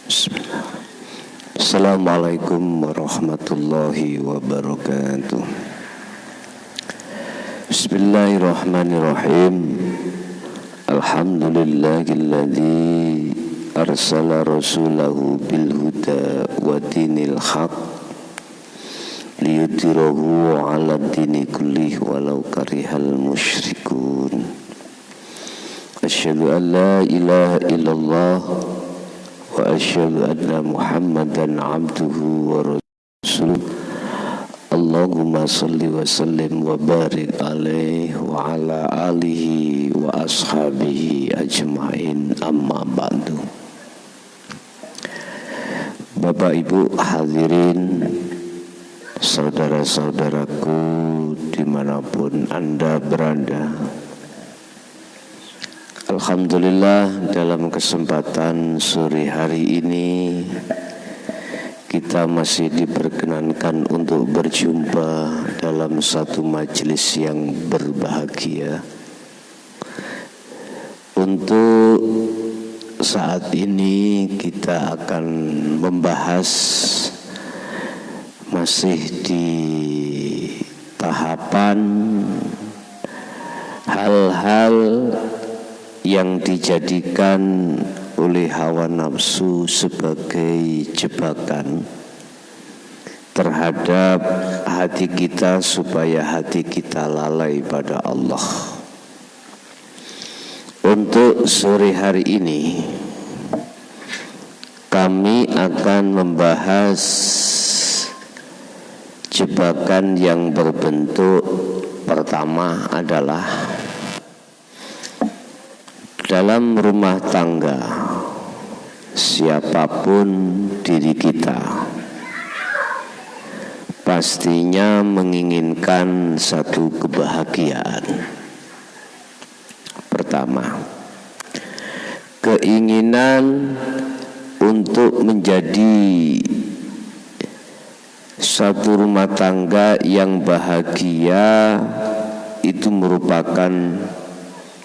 Bismillah. Assalamualaikum warahmatullahi wabarakatuh. Bismillahirrahmanirrahim. Alhamdulillahilladzi arsala rasulahu bil huda wa dinil haq liyudhhirahu 'ala dini kullih walau karihal musyrikun. Asyhadu an la ilaha illallah wa asyhadu anna Muhammadan abduhu wa rasuluh. Allahumma salli wa sallim wa barik alaihi wa ala alihi wa ashabihi ajmain, amma ba'du. Bapak Ibu hadirin, saudara-saudaraku dimanapun Anda berada, alhamdulillah dalam kesempatan sore hari ini kita masih diperkenankan untuk berjumpa dalam satu majelis yang berbahagia. Untuk saat ini kita akan membahas masih di tahapan hal-hal yang dijadikan oleh hawa nafsu sebagai jebakan terhadap hati kita supaya hati kita lalai pada Allah. Untuk sore hari ini kami akan membahas jebakan yang berbentuk pertama adalah dalam rumah tangga. Siapapun diri kita pastinya menginginkan satu kebahagiaan. Pertama, keinginan untuk menjadi satu rumah tangga yang bahagia itu merupakan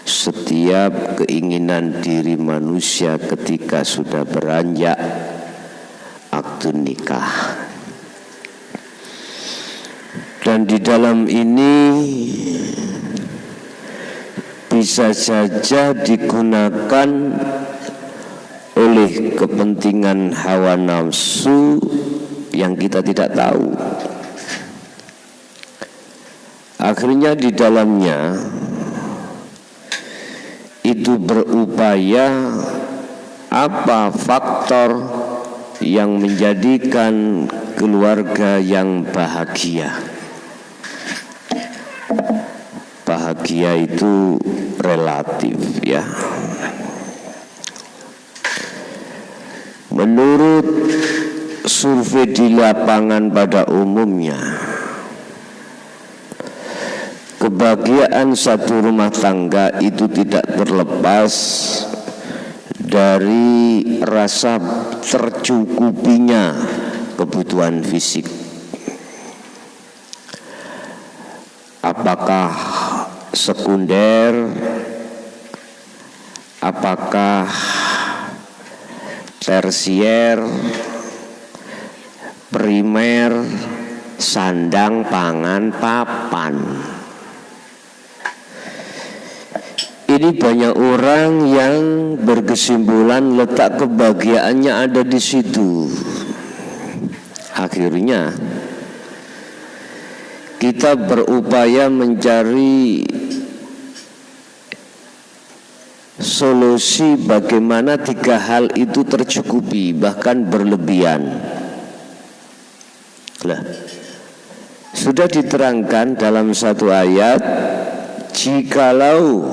setiap keinginan diri manusia ketika sudah beranjak akad nikah. Dan di dalam ini bisa saja digunakan oleh kepentingan hawa nafsu yang kita tidak tahu. Akhirnya di dalamnya itu berupaya apa faktor yang menjadikan keluarga yang bahagia. Bahagia itu relatif, ya. Menurut survei di lapangan pada umumnya, kebahagiaan satu rumah tangga itu tidak terlepas dari rasa tercukupinya kebutuhan fisik. Apakah sekunder, apakah tersier, primer, sandang, pangan, papan. Ini banyak orang yang berkesimpulan letak kebahagiaannya ada di situ. Akhirnya kita berupaya mencari solusi bagaimana tiga hal itu tercukupi, bahkan berlebihan. Lah, sudah diterangkan dalam satu ayat, jikalau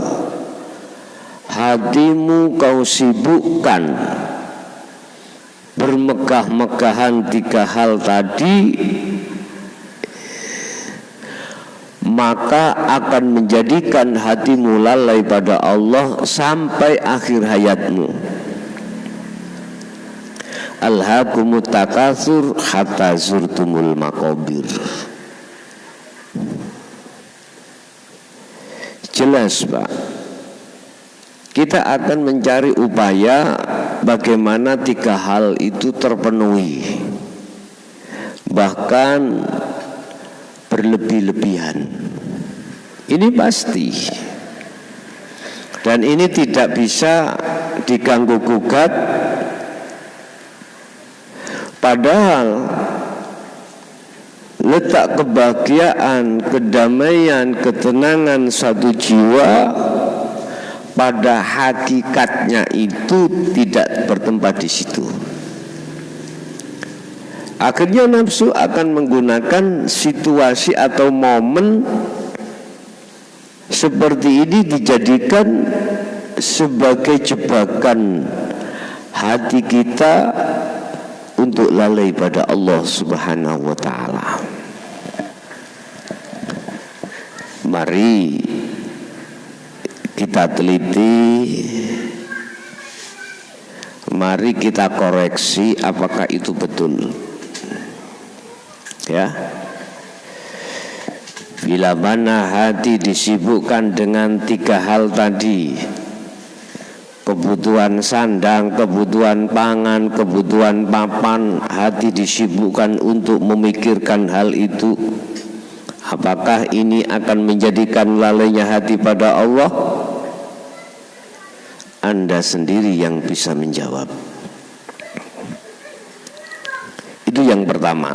hatimu kau sibukkan bermegah-megahan tiga hal tadi, maka akan menjadikan hatimu lalai pada Allah sampai akhir hayatmu. Alhaakumut takatsur hatta zurtumul maqabir. Jelas, Pak. Kita akan mencari upaya bagaimana tiga hal itu terpenuhi, bahkan berlebih-lebihan. Ini pasti, dan ini tidak bisa diganggu gugat. Padahal letak kebahagiaan, kedamaian, ketenangan satu jiwa pada hakikatnya itu tidak bertempat di situ. Akhirnya nafsu akan menggunakan situasi atau momen seperti ini dijadikan sebagai jebakan hati kita untuk lalai pada Allah Subhanahu wa ta'ala. Mari kita teliti, mari kita koreksi apakah itu betul. Ya, bila mana hati disibukkan dengan tiga hal tadi, kebutuhan sandang, kebutuhan pangan, kebutuhan papan, hati disibukkan untuk memikirkan hal itu, apakah ini akan menjadikan lalainya hati pada Allah? Anda sendiri yang bisa menjawab. Itu yang pertama.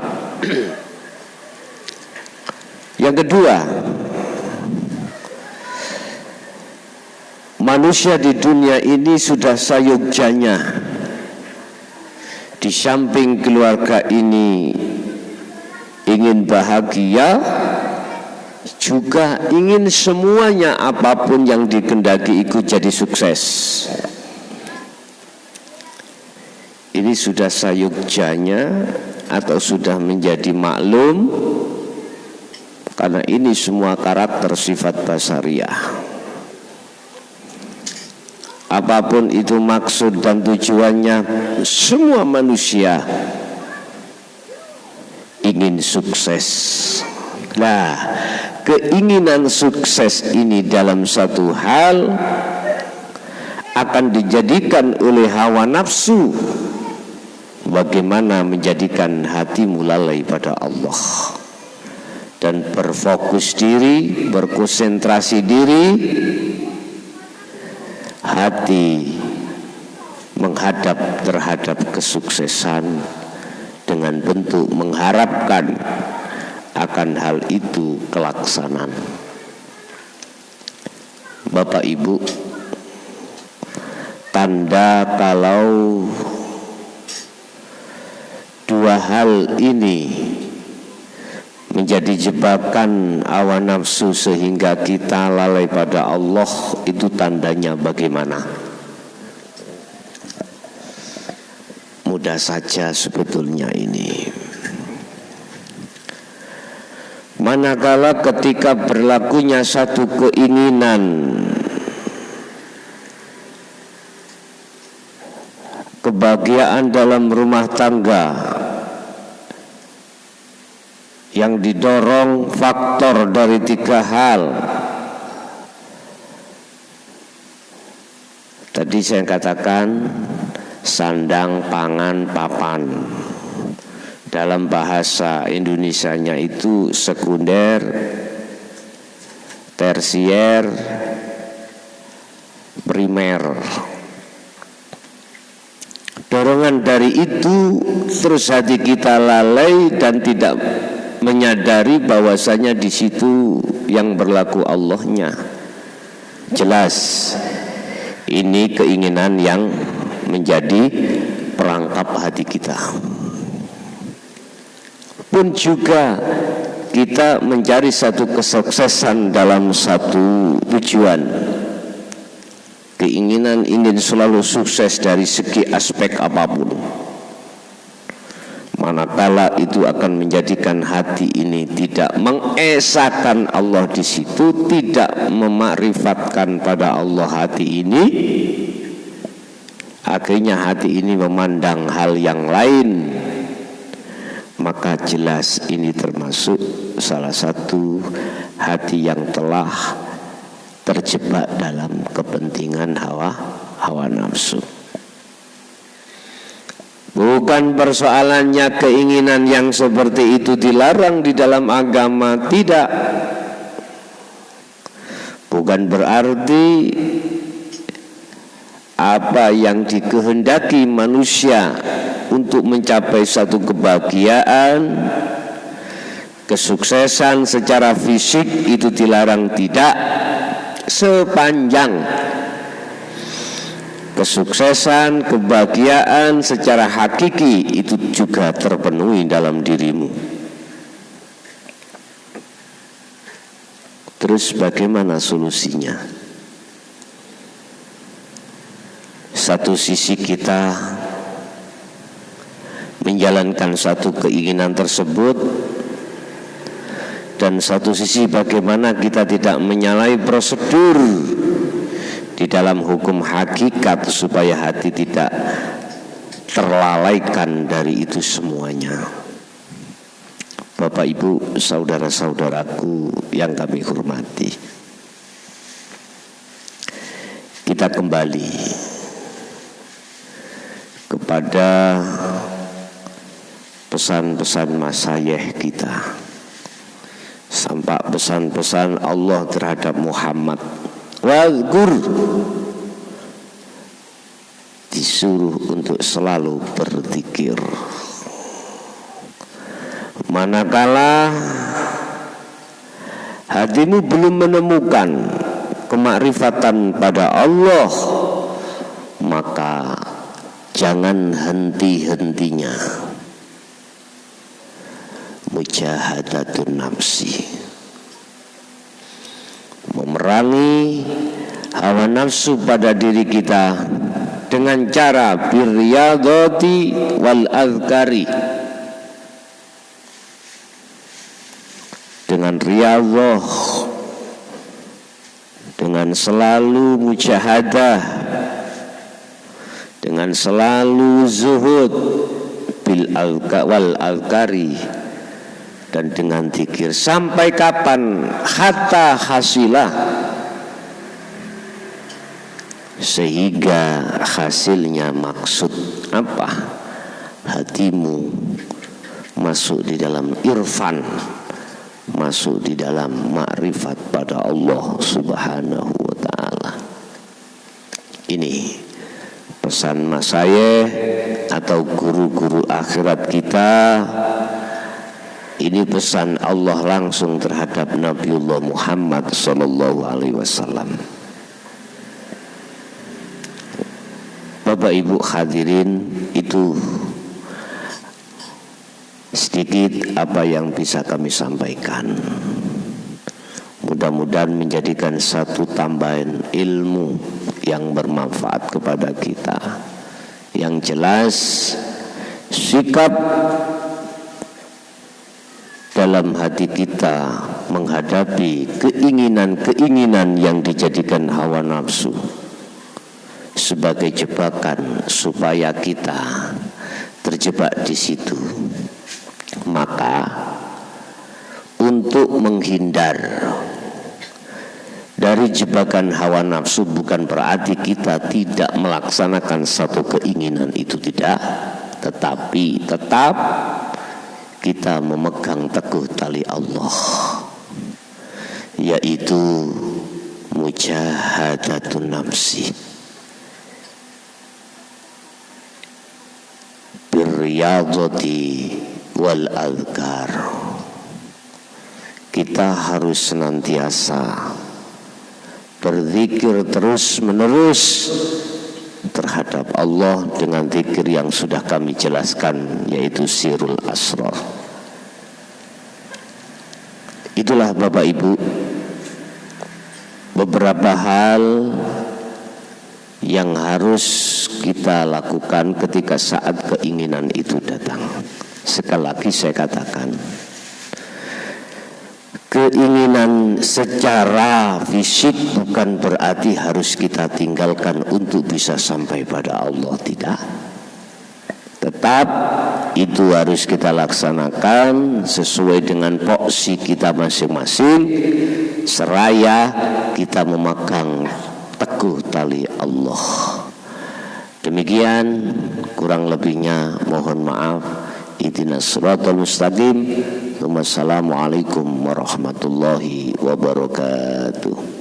Yang kedua, manusia di dunia ini sudah sayugjanya, di samping keluarga ini ingin bahagia, juga ingin semuanya apapun yang dikehendaki ikut jadi sukses. Ini sudah sayugjanya atau sudah menjadi maklum, karena ini semua karakter sifat basariah. Apapun itu maksud dan tujuannya, semua manusia ingin sukses. Nah, keinginan sukses ini dalam satu hal akan dijadikan oleh hawa nafsu bagaimana menjadikan hatimu lalai pada Allah dan berfokus diri, berkonsentrasi diri, hati menghadap terhadap kesuksesan dengan bentuk mengharapkan akan hal itu kelaksanaan. Bapak Ibu, tanda kalau dua hal ini menjadi jebakan hawa nafsu sehingga kita lalai pada Allah, itu tandanya bagaimana? Mudah saja sebetulnya ini. Manakala ketika berlakunya satu keinginan kebahagiaan dalam rumah tangga yang didorong faktor dari tiga hal. Tadi saya katakan sandang, pangan, papan. Dalam bahasa Indonesianya itu sekunder, tersier, primer. Dorongan dari itu terus hati kita lalai dan tidak menyadari bahwasanya di situ yang berlaku Allahnya. Jelas ini keinginan yang menjadi perangkap hati kita. Pun juga kita mencari satu kesuksesan dalam satu tujuan. Keinginan ingin selalu sukses dari segi aspek apapun. Manakala itu akan menjadikan hati ini tidak mengesahkan Allah di situ, tidak memakrifatkan pada Allah hati ini, akhirnya hati ini memandang hal yang lain, maka jelas ini termasuk salah satu hati yang telah terjebak dalam kepentingan hawa nafsu. Bukan persoalannya keinginan yang seperti itu dilarang di dalam agama, tidak. Bukan berarti apa yang dikehendaki manusia untuk mencapai satu kebahagiaan, kesuksesan secara fisik itu dilarang, tidak. Sepanjang kesuksesan, kebahagiaan secara hakiki itu juga terpenuhi dalam dirimu. Terus bagaimana solusinya? Satu sisi kita menjalankan satu keinginan tersebut, dan satu sisi bagaimana kita tidak menyalahi prosedur di dalam hukum hakikat supaya hati tidak terlalaikan dari itu semuanya. Bapak, Ibu, saudara-saudaraku yang kami hormati, kita kembali kepada pesan-pesan masyayikh kita, sampai pesan-pesan Allah terhadap Muhammad. Wazkur, disuruh untuk selalu berzikir. Manakala hatimu belum menemukan kemakrifatan pada Allah, maka jangan henti-hentinya mujahadatun nafsi, memerangi hawa nafsu pada diri kita dengan cara birriyadati wal azkari, dengan riyadhah, dengan selalu mujahadah, dengan selalu zuhud bil wal azkari, dan dengan zikir. Sampai kapan? Hatta hasilah, sehingga hasilnya maksud apa? Hatimu masuk di dalam irfan, masuk di dalam makrifat pada Allah Subhanahu wa ta'ala. Ini pesan masyayikh atau guru-guru akhirat kita. Ini pesan Allah langsung terhadap Nabiullah Muhammad sallallahu alaihi wasallam. Bapak Ibu hadirin, itu sedikit apa yang bisa kami sampaikan. Mudah-mudahan menjadikan satu tambahan ilmu yang bermanfaat kepada kita. Yang jelas, sikap dalam hati kita menghadapi keinginan-keinginan yang dijadikan hawa nafsu sebagai jebakan supaya kita terjebak di situ. Maka untuk menghindar dari jebakan hawa nafsu bukan berarti kita tidak melaksanakan satu keinginan itu, tidak, tetapi tetap kita memegang teguh tali Allah, yaitu mujahadatun nafsi birriyadati wal azkar. Kita harus senantiasa berzikir terus menerus terhadap Allah dengan zikir yang sudah kami jelaskan, yaitu sirul asrar. Itulah Bapak Ibu beberapa hal yang harus kita lakukan ketika saat keinginan itu datang. Sekali lagi saya katakan, keinginan secara fisik bukan berarti harus kita tinggalkan untuk bisa sampai pada Allah, tidak. Tetap itu harus kita laksanakan sesuai dengan porsi kita masing-masing, seraya kita memegang teguh tali Allah. Demikian kurang lebihnya mohon maaf. Ihdinas siratal mustaqim. Wassalamualaikum warahmatullahi wabarakatuh.